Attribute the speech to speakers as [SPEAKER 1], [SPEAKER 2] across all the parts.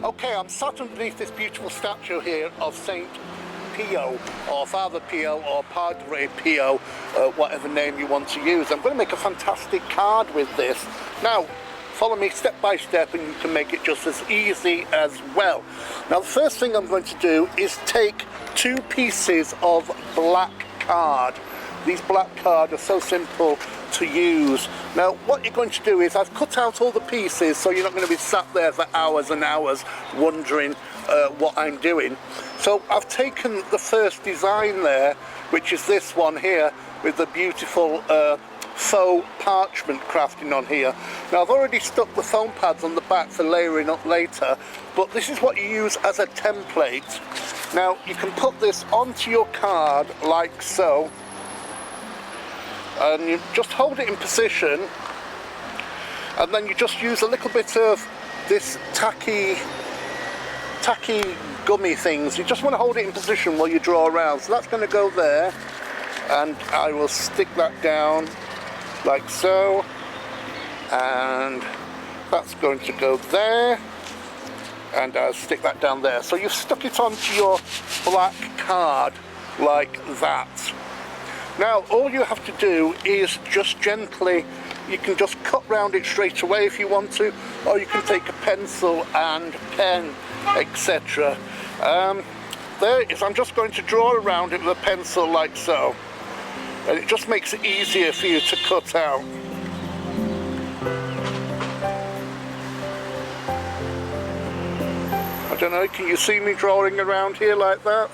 [SPEAKER 1] Okay, I'm sat underneath this beautiful statue here of Saint Pio, or Father Pio, or Padre Pio, whatever name you want to use. I'm going to make a fantastic card with this. Now, follow me step by step and you can make it just as easy as well. Now, the first thing I'm going to do is take 2 pieces of black card. These black card are so simple to use. Now, what you're going to do is I've cut out all the pieces so you're not going to be sat there for hours and hours wondering what I'm doing. So I've taken the first design there, which is this one here with the beautiful faux parchment crafting on here. Now, I've already stuck the foam pads on the back for layering up later, but this is what you use as a template. Now, you can put this onto your card like so, and you just hold it in position, and then you just use a little bit of this tacky gummy things. You just want to hold it in position while you draw around. So that's going to go there, and I will stick that down like so, and that's going to go there, and I'll stick that down there. So you've stuck it onto your black card like that. Now, all you have to do is just gently, you can just cut round it straight away if you want to, or you can take a pencil and pen, etc. There it is. I'm just going to draw around it with a pencil like so, and it just makes it easier for you to cut out. I don't know, can you see me drawing around here like that?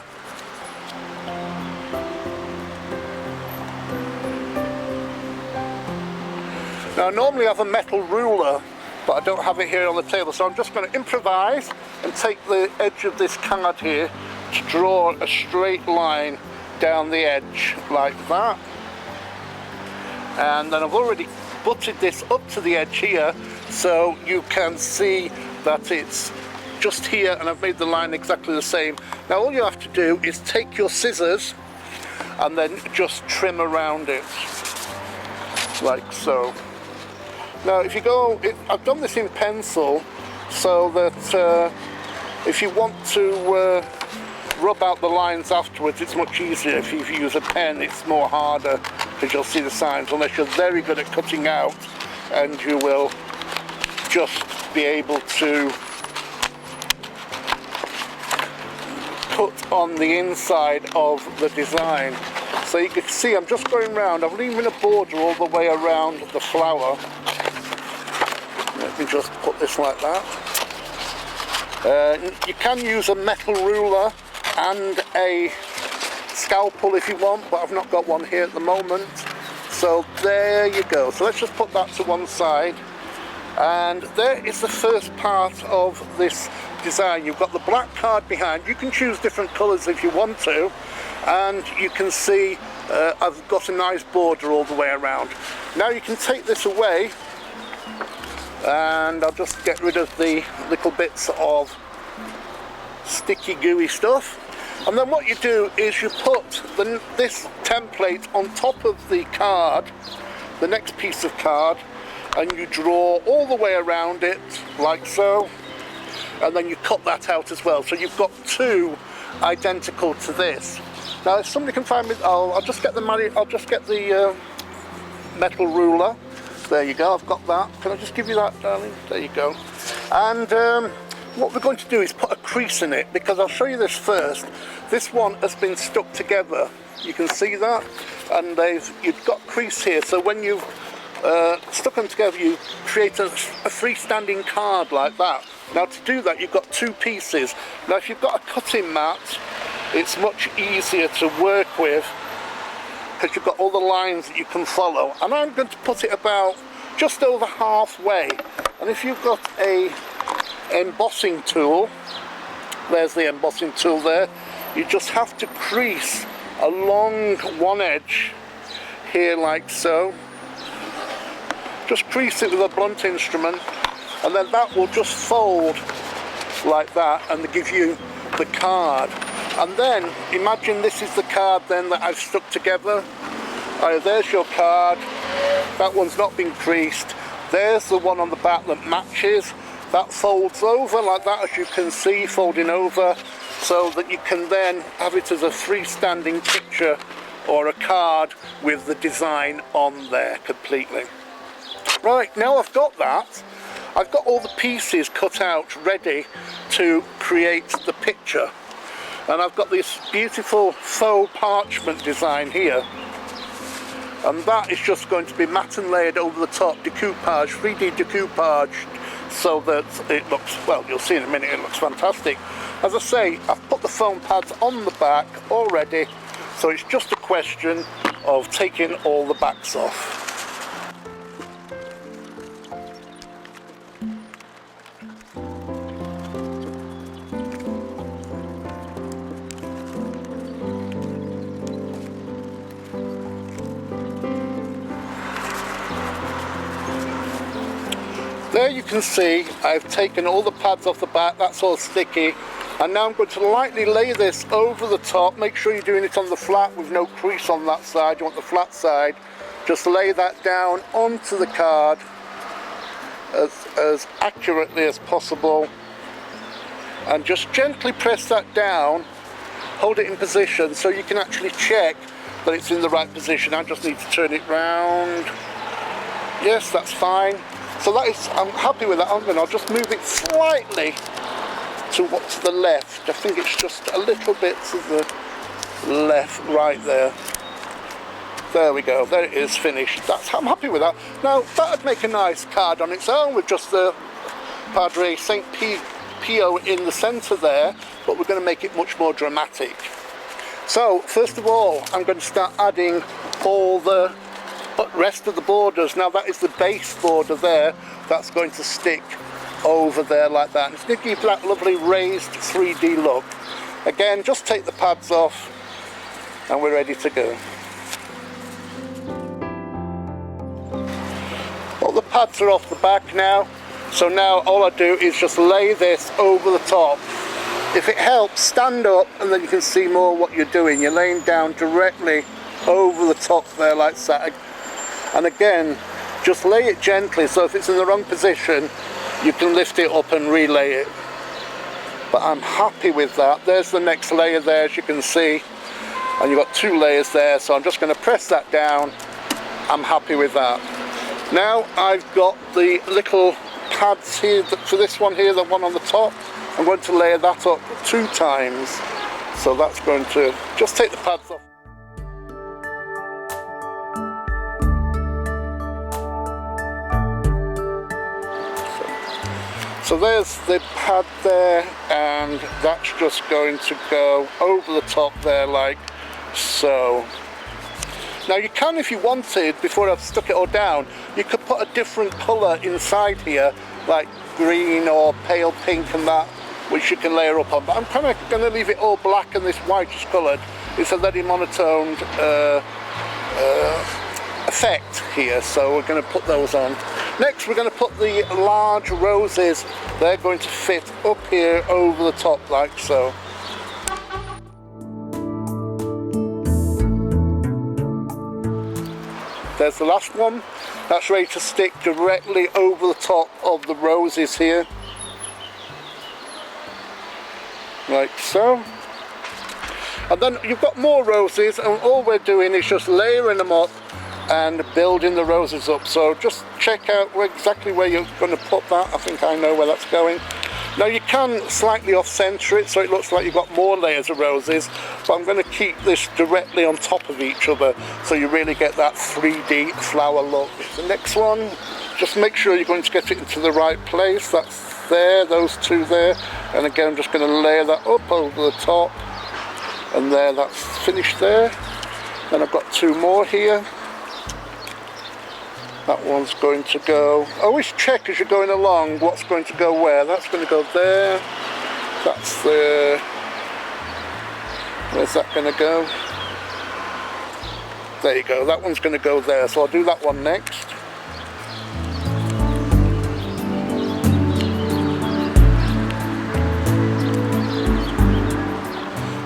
[SPEAKER 1] Now, normally I have a metal ruler, but I don't have it here on the table, so I'm just going to improvise and take the edge of this card here to draw a straight line down the edge like that. And then I've already butted this up to the edge here, so you can see that it's just here, and I've made the line exactly the same. Now, all you have to do is take your scissors and then just trim around it like so. Now, if you go, I've done this in pencil so that if you want to rub out the lines afterwards, it's much easier. If you use a pen, it's more harder because you'll see the signs, unless you're very good at cutting out, and you will just be able to cut on the inside of the design. So you can see I'm just going round. I'm leaving a border all the way around the flower. Let me just put this like that. You can use a metal ruler and a scalpel if you want, but I've not got one here at the moment. So there you go. So let's just put that to one side. And there is the first part of this design. You've got the black card behind. You can choose different colours if you want to. And you can see I've got a nice border all the way around. Now you can take this away, and I'll just get rid of the little bits of sticky gooey stuff. And then what you do is you put this template on top of the card, the next piece of card, and you draw all the way around it like so, and then you cut that out as well. So you've got 2 identical to this. Now, if somebody can find me, I'll just get the metal ruler. There you go, I've got that. Can I just give you that, darling? There you go. And what we're going to do is put a crease in it, because I'll show you this first. This one has been stuck together. You can see that, and you've got crease here. So when you've stuck them together, you create a freestanding card like that. Now, to do that, you've got 2 pieces. Now, if you've got a cutting mat, it's much easier to work with, because you've got all the lines that you can follow. And I'm going to put it about just over halfway. And if you've got a embossing tool, there's the embossing tool there, you just have to crease along one edge here like so. Just crease it with a blunt instrument, and then that will just fold like that and give you the card. And then imagine this is the card then that I've stuck together. There's your card. That one's not been creased. There's the one on the back that matches. that folds over like that, as you can see, folding over, so that you can then have it as a freestanding picture or a card with the design on there completely. Right, now I've got that, I've got all the pieces cut out ready to create the picture. And I've got this beautiful faux parchment design here. And that is just going to be matte and layered over the top, decoupage, 3D decoupaged, so that it looks, well, you'll see in a minute, it looks fantastic. As I say, I've put the foam pads on the back already, so it's just a question of taking all the backs off. There you can see I've taken all the pads off the back, that's all sticky, and now I'm going to lightly lay this over the top. Make sure you're doing it on the flat with no crease on that side, you want the flat side. Just lay that down onto the card as accurately as possible, and just gently press that down, hold it in position so you can actually check that it's in the right position. I just need to turn it round. Yes, that's fine. So that is, I'm happy with that. I'll just move it slightly to the left. I think it's just a little bit to the left, right there. There we go, there it is, finished. I'm happy with that. Now, that would make a nice card on its own with just the Padre St. Pio in the centre there, but we're going to make it much more dramatic. So, first of all, I'm going to start adding all the rest of the borders. Now that is the base border there, that's going to stick over there like that. And it's going to give that lovely raised 3D look. Again, just take the pads off and we're ready to go. Well, the pads are off the back now, so now all I do is just lay this over the top. If it helps, stand up and then you can see more what you're doing. You're laying down directly over the top there like that. And again, just lay it gently, so if it's in the wrong position, you can lift it up and relay it. But I'm happy with that. There's the next layer there, as you can see. And you've got 2 layers there, so I'm just going to press that down. I'm happy with that. Now I've got the little pads here, for this one here, the one on the top. I'm going to layer that up 2 times. So that's going to, just take the pads off. So there's the pad there, and that's just going to go over the top there like so. Now you can, if you wanted, before I've stuck it all down, you could put a different colour inside here, like green or pale pink and that, which you can layer up on. But I'm kind of going to leave it all black and this whitish coloured. It's a very monotoned effect here, so we're going to put those on. Next we're going to put the large roses. They're going to fit up here over the top like so. There's the last one. That's ready to stick directly over the top of the roses here. Like so. And then you've got more roses, and all we're doing is just layering them up and building the roses up. So just check out exactly where you're going to put that. I think I know where that's going. Now you can slightly off center it so it looks like you've got more layers of roses, but I'm going to keep this directly on top of each other so you really get that 3D flower look. The next one, just make sure you're going to get it into the right place. That's there, those 2 there, and again I'm just going to layer that up over the top, and there, that's finished there. Then I've got 2 more here. That one's going to go, always check as you're going along what's going to go where. That's going to go there, that's there, where's that going to go? There you go, that one's going to go there, so I'll do that one next.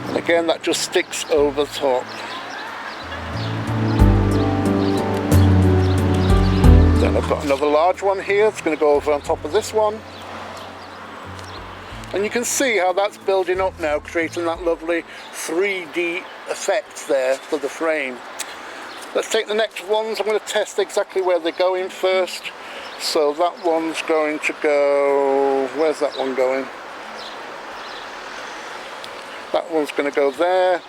[SPEAKER 1] And again, that just sticks over the top. Then I've got another large one here, it's going to go over on top of this one. And you can see how that's building up now, creating that lovely 3D effect there for the frame. Let's take the next ones. I'm going to test exactly where they're going first. So that one's going to go, where's that one going? That one's going to go there.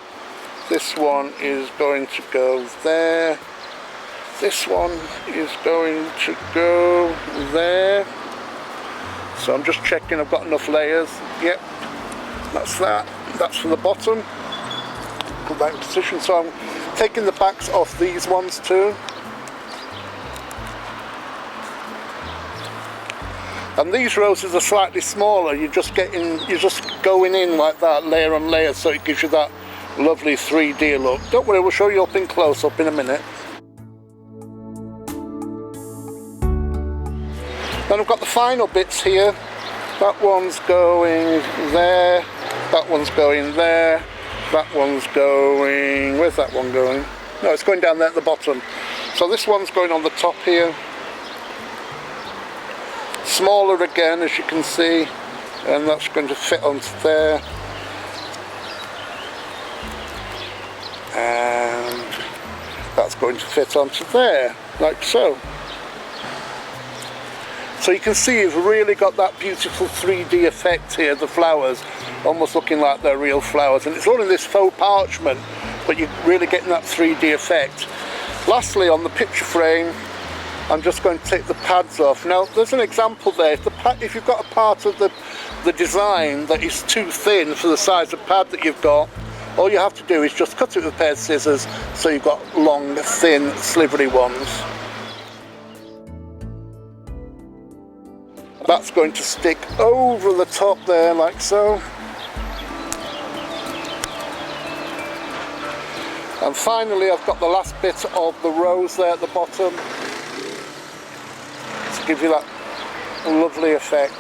[SPEAKER 1] This one is going to go there. This one is going to go there. So I'm just checking I've got enough layers. Yep, that's that. That's for the bottom. Put that in position. So I'm taking the backs off these ones too. And these roses are slightly smaller. You're just going in like that, layer on layer, so it gives you that lovely 3D look. Don't worry, we'll show you up in close up in a minute. Then I've got the final bits here. That one's going there. That one's going there. That one's going, where's that one going? No, it's going down there at the bottom. So this one's going on the top here. Smaller again, as you can see, and that's going to fit onto there. And that's going to fit onto there, like so. So you can see you've really got that beautiful 3D effect here, the flowers, almost looking like they're real flowers. And it's all in this faux parchment, but you're really getting that 3D effect. Lastly, on the picture frame, I'm just going to take the pads off. Now, there's an example there. If you've got a part of the design that is too thin for the size of pad that you've got, all you have to do is just cut it with a pair of scissors so you've got long, thin, slivery ones. That's going to stick over the top there, like so. And finally, I've got the last bit of the rose there at the bottom to give you that lovely effect.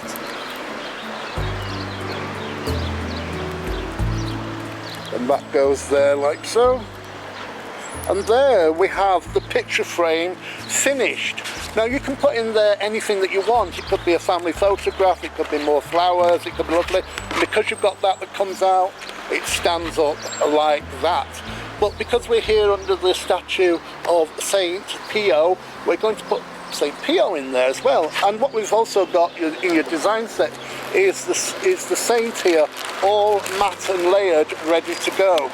[SPEAKER 1] And that goes there like so. And there we have the picture frame finished. Now you can put in there anything that you want. It could be a family photograph, it could be more flowers, it could be lovely. And because you've got that comes out, it stands up like that. But because we're here under the statue of Saint Pio, we're going to put Saint Pio in there as well. And what we've also got in your design set is the saint here, all matte and layered, ready to go.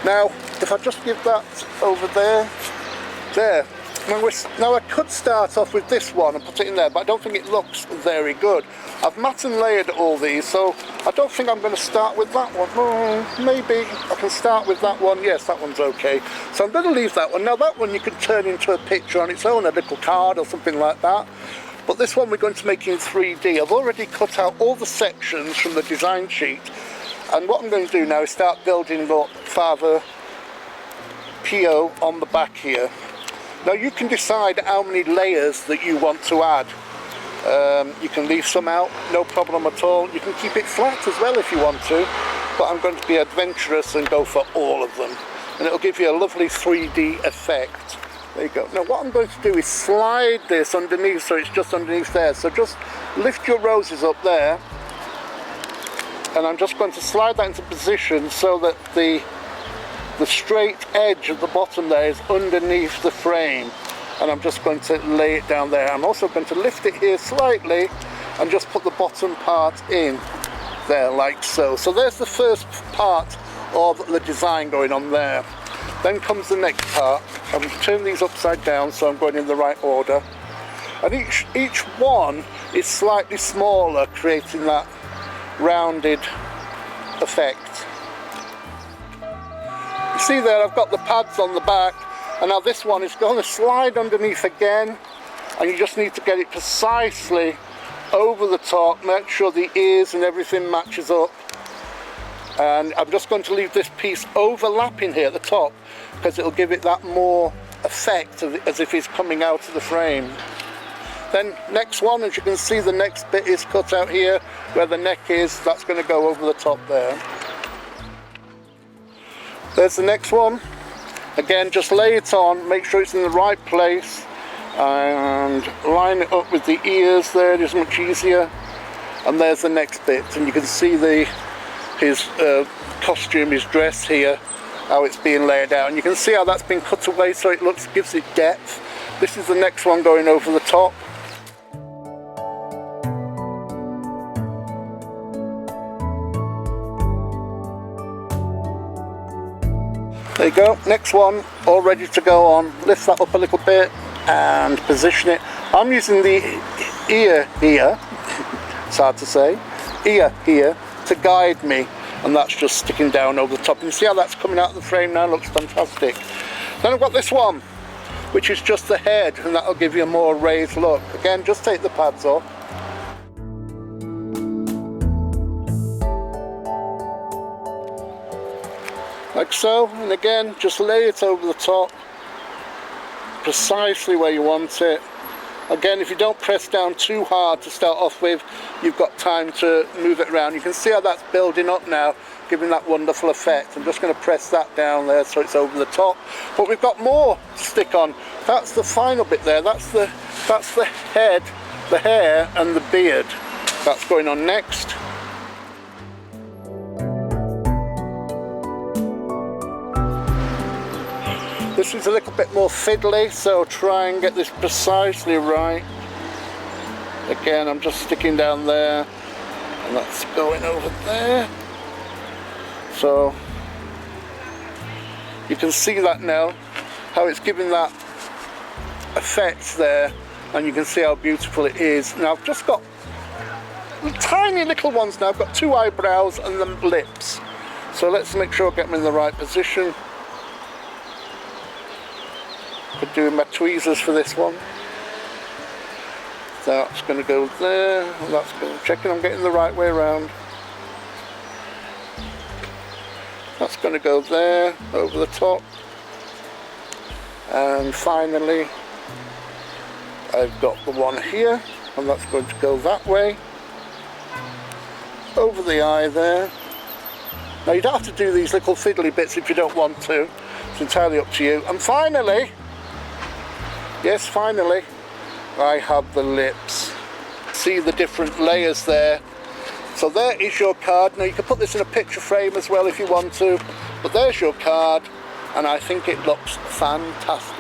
[SPEAKER 1] Now, if I just give that over there. Now I could start off with this one and put it in there, but I don't think it looks very good. I've matte and layered all these, so I don't think I'm going to start with that one. Maybe I can start with that one. Yes, that one's okay. So I'm going to leave that one. Now that one you can turn into a picture on its own, a little card or something like that. But this one we're going to make in 3D. I've already cut out all the sections from the design sheet. And what I'm going to do now is start building up Father Pio on the back here. Now you can decide how many layers that you want to add. You can leave some out, no problem at all. You can keep it flat as well if you want to, but I'm going to be adventurous and go for all of them. And it'll give you a lovely 3D effect. There you go. Now what I'm going to do is slide this underneath so it's just underneath there. So just lift your roses up there, and I'm just going to slide that into position so that the straight edge of the bottom there is underneath the frame, and I'm just going to lay it down there. I'm also going to lift it here slightly and just put the bottom part in there like so. So there's the first part of the design going on there. Then comes the next part. I'm going to turn these upside down so I'm going in the right order, and each one is slightly smaller, creating that rounded effect. You see there, I've got the pads on the back, and now this one is going to slide underneath again, and you just need to get it precisely over the top, make sure the ears and everything matches up. And I'm just going to leave this piece overlapping here at the top, because it'll give it that more effect as if it's coming out of the frame. Then next one, as you can see, the next bit is cut out here where the neck is. That's going to go over the top there. There's the next one. Again, just lay it on, make sure it's in the right place, and line it up with the ears there. It is much easier. and there's the next bit, and you can see his costume, his dress here, how it's being laid out, and you can see how that's been cut away so it gives it depth. This is the next one going over the top. There you go, next one, all ready to go on. Lift that up a little bit and position it. I'm using the ear here, it's hard to say, ear here, to guide me, and that's just sticking down over the top. You can see how that's coming out of the frame now, looks fantastic. Then I've got this one, which is just the head, and that'll give you a more raised look. Again, just take the pads off. Like so, and again, just lay it over the top, precisely where you want it. Again, if you don't press down too hard to start off with, you've got time to move it around. You can see how that's building up now, giving that wonderful effect. I'm just going to press that down there so it's over the top. But we've got more to stick on. That's the final bit there. That's the head, the hair and the beard. That's going on next. This is a little bit more fiddly, so try and get this precisely right. Again, I'm just sticking down there, and that's going over there. So you can see that now, how it's giving that effect there, and you can see how beautiful it is. Now I've just got tiny little ones now. I've got 2 eyebrows and the lips. So let's make sure I get them in the right position. Doing my tweezers for this one. That's going to go there, and that's going to checking I'm getting the right way around. That's going to go there, over the top, and finally I've got the one here, and that's going to go that way, over the eye there. Now you don't have to do these little fiddly bits if you don't want to, it's entirely up to you. And finally, yes, finally, I have the lips. See the different layers there. So there is your card. Now you can put this in a picture frame as well if you want to, but there's your card, and I think it looks fantastic.